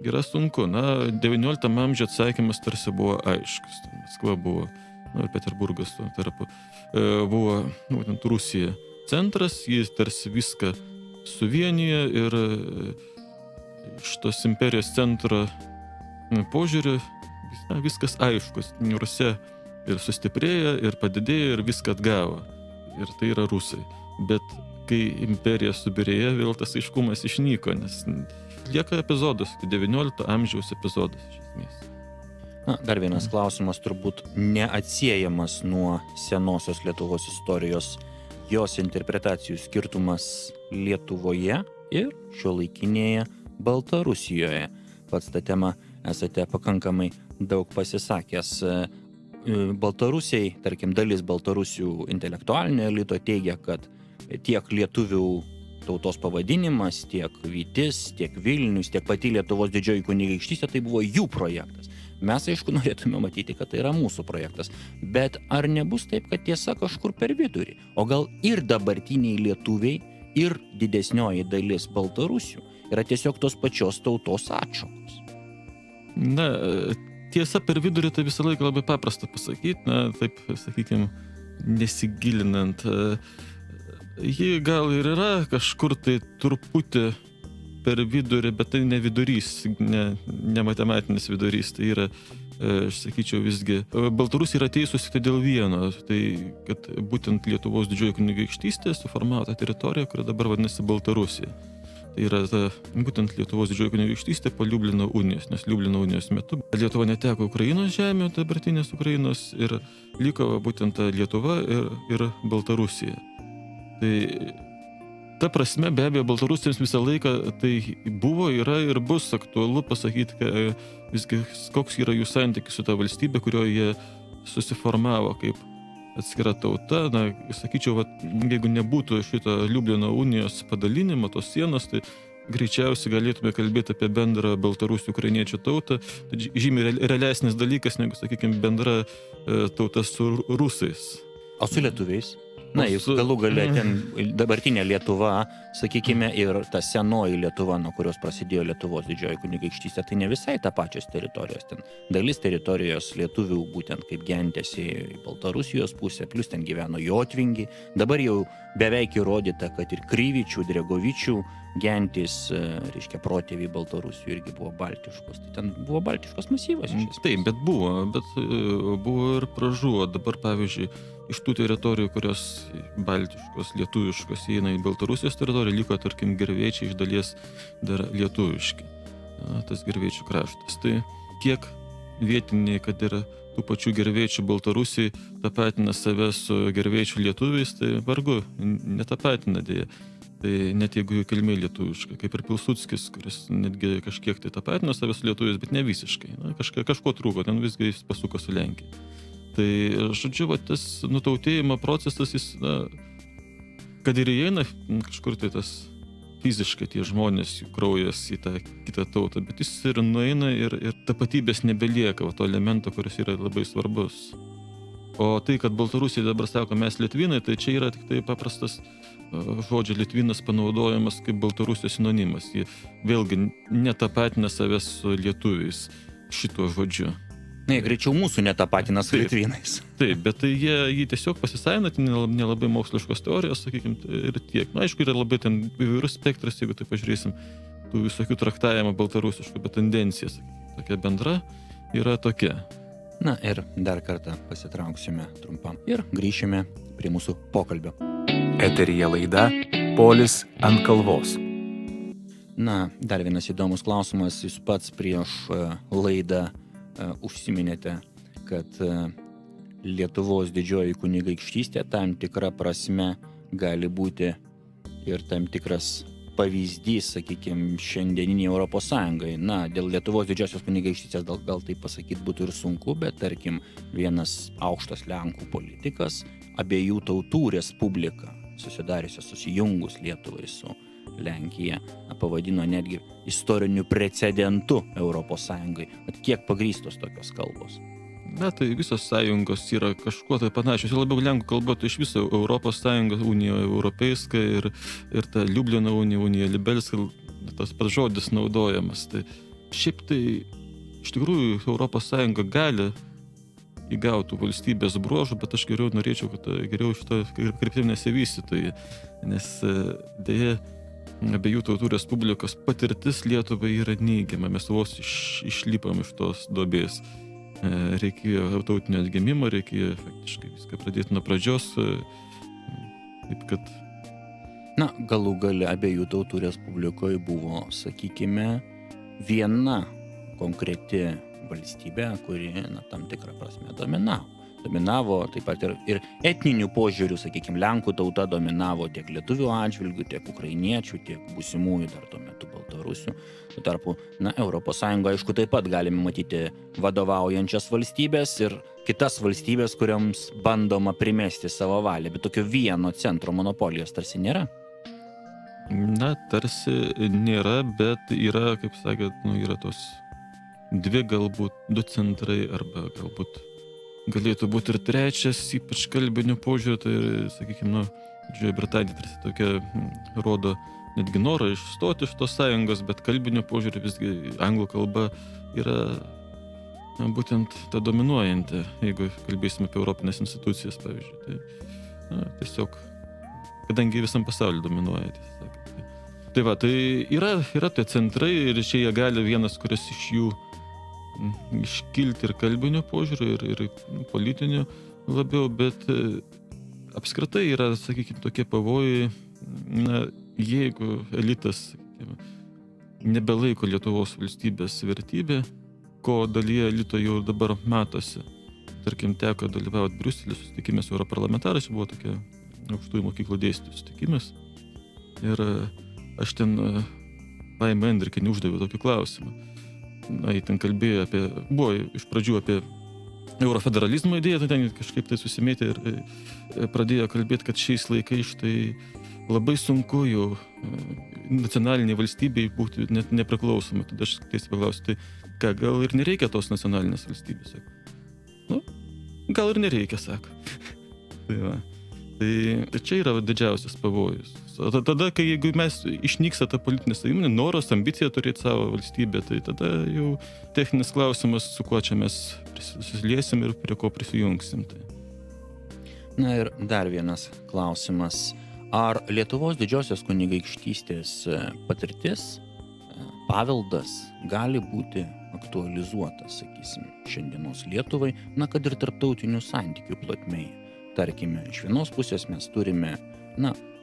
yra sunku. 19 amžiuje atsakymas tarsi buvo aiškus. Maskva buvo, ir Peterburgas tuo tarpu, buvo būtent Rusija centras, jis tarsi viską suvienijo ir šitos imperijos centro požiūriu viskas aiškus. Rusija ir sustiprėjo, ir padidėjo, ir viską atgavo. Ir tai yra rusai. Bet kai imperija subirėjo, vėl tas aiškumas išnyko, nes lieka epizodas, 19 amžiaus epizodas iš esmės. Na, dar vienas klausimas, turbūt neatsiejamas nuo senosios Lietuvos istorijos, jos interpretacijų skirtumas Lietuvoje ir šiuolaikinėje Baltarusijoje. Pats tą temą esate pakankamai daug pasisakęs. Baltarusiai, tarkim, dalis baltarusių intelektualinio elito teigia, kad tiek lietuvių tautos pavadinimas, tiek Vytis, tiek Vilnius, tiek pati Lietuvos didžioji kunigaikštystė tai buvo jų projektas. Mes, aišku, norėtume matyti, kad tai yra mūsų projektas. Bet ar nebus taip, kad tiesa kažkur per vidurį? O gal ir dabartiniai lietuviai, ir didesnioji dalis baltarusių yra tiesiog tos pačios tautos atšakos? Na, tiesa per vidurį tai visą laiką labai paprasta pasakyti, na, taip, sakykime, nesigilinant. Ji gal ir yra kažkur tai truputį per vidurį, bet tai ne vidurys, ne matematinis vidurys, tai yra, aš sakyčiau, visgi. Baltarusija yra teisūs tik dėl vieno, tai kad būtent Lietuvos didžioji kunigaikštystė suformavo tą teritoriją, kuri dabar vadinasi Baltarusija. Tai yra būtent Lietuvos didžioji kunigaikštystė po Liublino unijos, nes Liublino unijos metu Lietuva neteko Ukrainos žemė, dabartinės Ukrainos, ir liko būtent Lietuva ir Baltarusija. Tai ta prasme, be abejo, baltarusiems visą laiką tai buvo, yra ir bus aktualu pasakyti, visgi koks yra jų santykis su ta valstybė, kurioje jie susiformavo kaip atskira tauta. Na, sakyčiau, jeigu nebūtų šito Liublino unijos padalinimo, tos sienos, tai greičiausiai galėtume kalbėti apie bendrą baltarusių ukrainiečių tautą. Tai žymiai realesnis dalykas, negu, sakykime, bendra tauta su rusais. O su lietuviais? Na, juk galų gale ten dabartinė Lietuva, sakykime, ir ta senoji Lietuva, nuo kurios prasidėjo Lietuvos didžioji kunigaikštystė, tai ne visai ta pačios teritorijos. Ten dalis teritorijos lietuvių būtent kaip gentėsi į Baltarusijos pusę, plus ten gyveno jotvingi. Dabar jau beveik įrodyta, kad ir kryvičių, dregovičių gentys, reiškia, protėviai Baltarusių irgi buvo baltiškos. Tai ten buvo baltiškos masyvas. Taip, bet buvo ir pražuvo. Dabar, pavyzdžiui, iš tų teritorijų, kurios baltiškos, lietuviškos įeina į Baltarusijos teritoriją, liko, tarkim, gervėčiai iš dalies dar lietuviški. Tas gervėčių kraštas. Tai kiek vietiniai, kad ir tų pačių gervėčių Baltarusiai tapatina save su gervėčių lietuviais, tai vargu, netapatina dėja. Tai net jeigu jų kilmė lietuviška, kaip ir Pilsudskis, kuris netgi kažkiek tai tapatina save su lietuviais, bet ne visiškai. Na, kažko trūko, ten visgi jis pasuko su Lenkija. Tai, žodžiu, tas nutautėjimo procesas, jis, kad ir įeina kažkur tai tas fiziškai tie žmonės, jų kraujas į tą kitą tautą, bet jis ir nueina ir tapatybės nebelieka, to elemento, kuris yra labai svarbus. O tai, kad Baltarusija dabar sako, mes lietvinai, tai čia yra tik tai paprastas žodžio lietvinas panaudojamas kaip Baltarusijos sinonimas. Jie vėlgi netapatina savęs su lietuviais šituo žodžiu. Ne, greičiau mūsų netapatina su lietvinais. Taip, bet tai jie tiesiog pasisavina, tai nelabai moksliškos teorijos, sakykime, ir tiek. Na, aišku, yra labai ten įvairus spektras, jeigu tai pažiūrėsim, tų visokių traktavimo baltarusiškų, bet tendencija, sakykime, tokia bendra yra tokia. Na ir dar kartą pasitrauksime trumpam ir grįšime prie mūsų pokalbio. Eteryje laida Polis ant kalvos. Na, dar vienas įdomus klausimas. Jūs pats prieš laidą užsiminėte, kad Lietuvos didžioji kunigaikštystė tam tikra prasme gali būti ir tam tikras pavyzdys, sakykime, šiandieniniai Europos Sąjungai. Na, dėl Lietuvos didžiosios kunigaikštystės gal tai pasakyti būtų ir sunku, bet tarkim, vienas aukštas Lenkų politikas, abiejų tautų respublika, susidariusios susijungus Lietuvai su Lenkija, pavadino netgi istoriniu precedentu Europos Sąjungai. Bet kiek pagrįstos tokios kalbos? Na, tai visos sąjungos yra kažkuo tai panašios. Labiau lenkų kalba, tai iš viso Europos Sąjunga, Unija Europeiska ir ta Liublino unija Libelska, tas pats žodis naudojamas. Tai šiaip tai iš tikrųjų Europos Sąjunga gali įgautų valstybės bruožų, bet aš geriau norėčiau, kad geriau šito kryptim nesivystytų, nes dėja abiejų tautų respublikos patirtis Lietuvai yra neigiama. Mes vos išlipam iš tos duobės. Reikėjo tautinio atgimimo, reikėjo faktiškai viską pradėti nuo pradžios, taip kad Na, galų gale abiejų tautų respublikoje buvo, sakykime, viena konkreti valstybė, kuri, tam tikrą prasme dominavo. Dominavo taip pat ir etninių požiūrių, sakykime, Lenkų tauta dominavo tiek lietuvių atžvilgių, tiek ukrainiečių, tiek būsimųjų dar tuo metu baltarusių. Tuo tarpu, Europos Sąjungoje, aišku, taip pat galime matyti vadovaujančias valstybės ir kitas valstybės, kuriams bandoma primesti savo valią, bet tokio vieno centro monopolijos tarsi nėra. Tarsi nėra, bet yra, kaip sakėt, yra tos dvi galbūt, du centrai arba galbūt galėtų būti ir trečias, ypač kalbinių požiūrių, tai, sakykime, Didžioji Britanija tarsi tokia rodo netgi norą išstoti iš tos sąjungos, bet kalbinių požiūrių visgi anglų kalba yra būtent ta dominuojanti, jeigu kalbėsime apie europinės institucijas, pavyzdžiui. Tai tiesiog, kadangi visam pasauliu dominuoja, tiesiog. Tai yra tie centrai ir čia jie gali vienas, kuris iš jų iškilti ir kalbinių požiūrių, ir politinių labiau, bet apskritai yra, sakykime, tokie pavojai, jeigu elitas, sakykime, nebelaiko Lietuvos valstybės vertybė, ko dalyje elito jau dabar matosi. Tarkim, teko dalyvauti Briuselį susitikime su europarlamentarais, buvo tokia aukštųjų mokyklų dėstytojų susitikimas. Ir aš ten Laimai Andrikienei uždaviau tokį klausimą. Jie ten kalbėjo buvo iš pradžių apie eurofederalizmo idėją, tai ten kažkaip tai susimėtė ir pradėjo kalbėti, kad šiais laikais tai labai sunku jau nacionaliniai valstybei būti net nepriklausomai. Tada aš tiesiai paklausiu, tai ką, gal ir nereikia tos nacionalinės valstybės? Gal ir nereikia, sako. Tai čia yra didžiausias pavojus. Tada, kai jeigu mes išnyksta ta politinė savimonė, noras, ambicija turėti savo valstybę, tai tada jau techninis klausimas, su kuo čia mes susiliesim ir prie ko prisijungsim. Na ir dar vienas klausimas. Ar Lietuvos didžiosios kunigaikštystės patirtis, paveldas gali būti aktualizuotas, sakysim, šiandienos Lietuvai, kad ir tarptautinių santykių plotmėje? Tarkime, iš vienos pusės mes turime,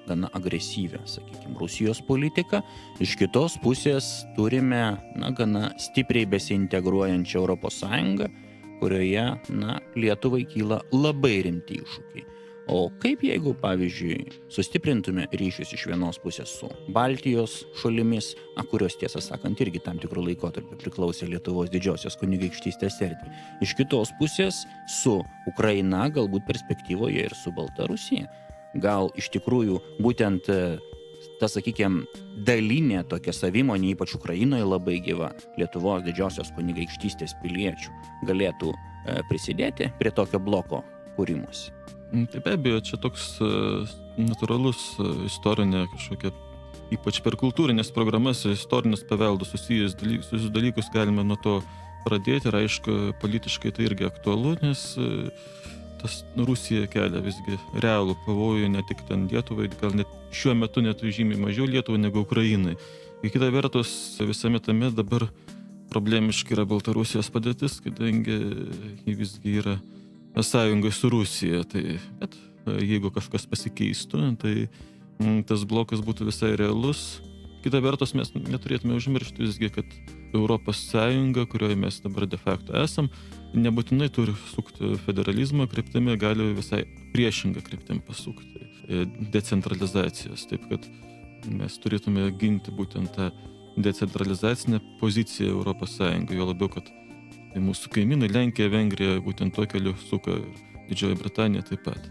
gana agresyvę, sakykime, Rusijos politiką, iš kitos pusės turime, gana stipriai besiintegruojančią Europos Sąjungą, kurioje, Lietuvai kyla labai rimti iššūkiai. O kaip jeigu, pavyzdžiui, sustiprintume ryšius iš vienos pusės su Baltijos šalimis, kurios, tiesą sakant, irgi tam tikrų laikotarpių priklausė Lietuvos didžiosios kunigaikštystės erdvei. Iš kitos pusės su Ukraina, galbūt perspektyvoje ir su Baltarusija. Gal iš tikrųjų būtent ta, sakykime, dalinė tokia savimonė, ypač Ukrainoje labai gyva, Lietuvos didžiosios kunigaikštystės piliečių galėtų prisidėti prie tokio bloko kūrimusi. Tai be abejo, čia toks natūralus istorinė kažkokia, ypač per kultūrinės programas, istorinės paveldus susijęs dalykus galime nuo to pradėti ir aišku, politiškai tai irgi aktualu, nes tas Rusija kelia visgi realų pavojų ne tik ten Lietuvai, gal net šiuo metu net žymiai mažiau Lietuvai negu Ukrainai. Ir kita vertus, visame tame dabar problemiškai yra Baltarusijos padėtis, kadangi jį visgi yra sąjungai su Rusija. Bet jeigu kažkas pasikeistų, tai tas blokas būtų visai realus. Kita vertus, mes neturėtume užmiršti visgi, kad Europos Sąjunga, kurioje mes dabar de facto esam, nebūtinai turi sukti federalizmo kryptimi, gali visai priešingą kryptim pasukti decentralizacijos. Taip kad mes turėtume ginti būtent tą decentralizacinę poziciją Europos Sąjungai, jo labiau, kad mūsų kaimynai Lenkija, Vengrija būtent tuo keliu suka ir Didžioji Britanija taip pat.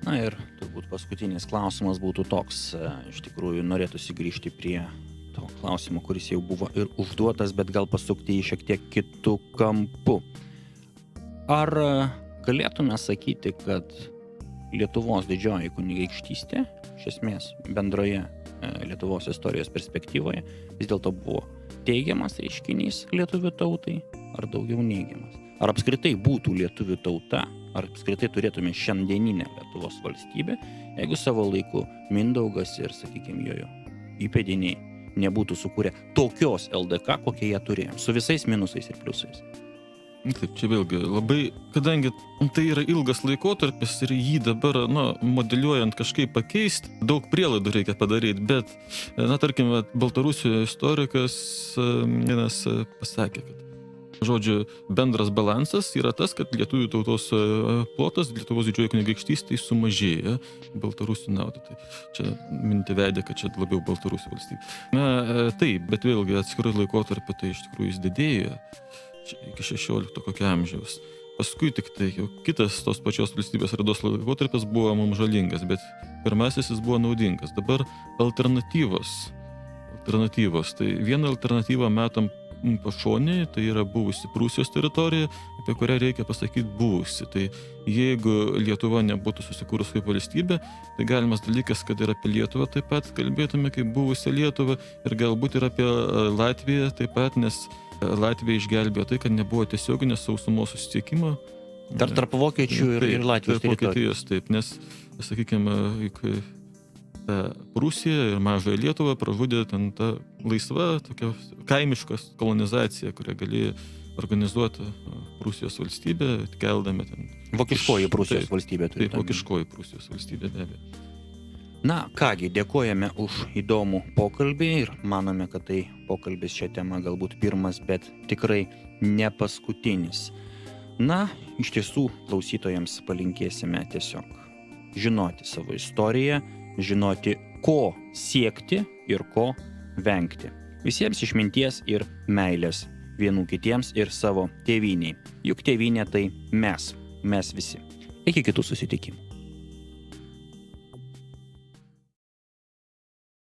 Na ir turbūt paskutinis klausimas būtų toks. Iš tikrųjų, norėtųsi grįžti prie to klausimo, kuris jau buvo ir užduotas, bet gal pasukti jį šiek tiek kitų kampų. Ar galėtume sakyti, kad Lietuvos didžioji kunigaikštystė, iš esmės bendroje Lietuvos istorijos perspektyvoje, vis dėlto buvo teigiamas reiškinys lietuvių tautai ar daugiau neigiamas? Ar apskritai būtų lietuvių tauta, ar apskritai turėtume šiandieninę Lietuvos valstybę, jeigu savo laiku Mindaugas ir, sakykime, jojo įpėdiniai nebūtų sukūrę tokios LDK, kokie jie turėjo, su visais minusais ir pliusais? Taip, čia vėlgi labai, kadangi tai yra ilgas laikotarpis ir jį dabar, modeliuojant kažkaip pakeisti, daug prielaidų reikia padaryti, bet, tarkim, Baltarusijos istorikas vienas pasakė, kad, žodžiu, bendras balansas yra tas, kad lietuvių tautos plotas, Lietuvos didžioji kunigaikštystė sumažėja Baltarusių naudai. Tai čia minti vedė, kad čia labiau Baltarusių valstybė. Taip, bet vėlgi atskirų laikotarpį tai iš tikrųjų jis didėjo iki 16 kokio amžiaus. Paskui tik tai jau kitas tos pačios valstybės raidos laikotarpis buvo mums žalingas, bet pirmasis jis buvo naudingas. Dabar alternatyvos. Tai vieną alternatyvą metam pašonėje, tai yra buvusi Prūsijos teritorija, apie kurią reikia pasakyti buvusi. Tai jeigu Lietuva nebūtų susikūrus kaip valstybė, tai galimas dalykas, kad ir apie Lietuvą taip pat kalbėtume kaip buvusią Lietuvą ir galbūt ir apie Latviją taip pat, nes Latvija išgelbėjo tai, kad nebuvo tiesioginės sausumos susisiekimo. Tarp vokiečių ir Latvijos teritorijos. Taip, nes, sakykime, Prūsija ir mažąją Lietuvą pražudė ten ta laisva, tokia kaimiška kolonizacija, kurią galėjo organizuoti Prūsijos valstybė, keldami ten. Vokiškoji Prūsijos valstybė. Taip, vokiškoji Prūsijos valstybė, be abejo. Na, kągi, dėkojame už įdomų pokalbį ir manome, kad tai pokalbis šią temą galbūt pirmas, bet tikrai ne paskutinis. Na, iš tiesų, klausytojams palinkėsime tiesiog žinoti savo istoriją, žinoti, ko siekti ir ko vengti. Visiems išminties ir meilės vienų kitiems ir savo tėvyniai. Juk tėvynė tai mes visi. Iki kitų susitikimų.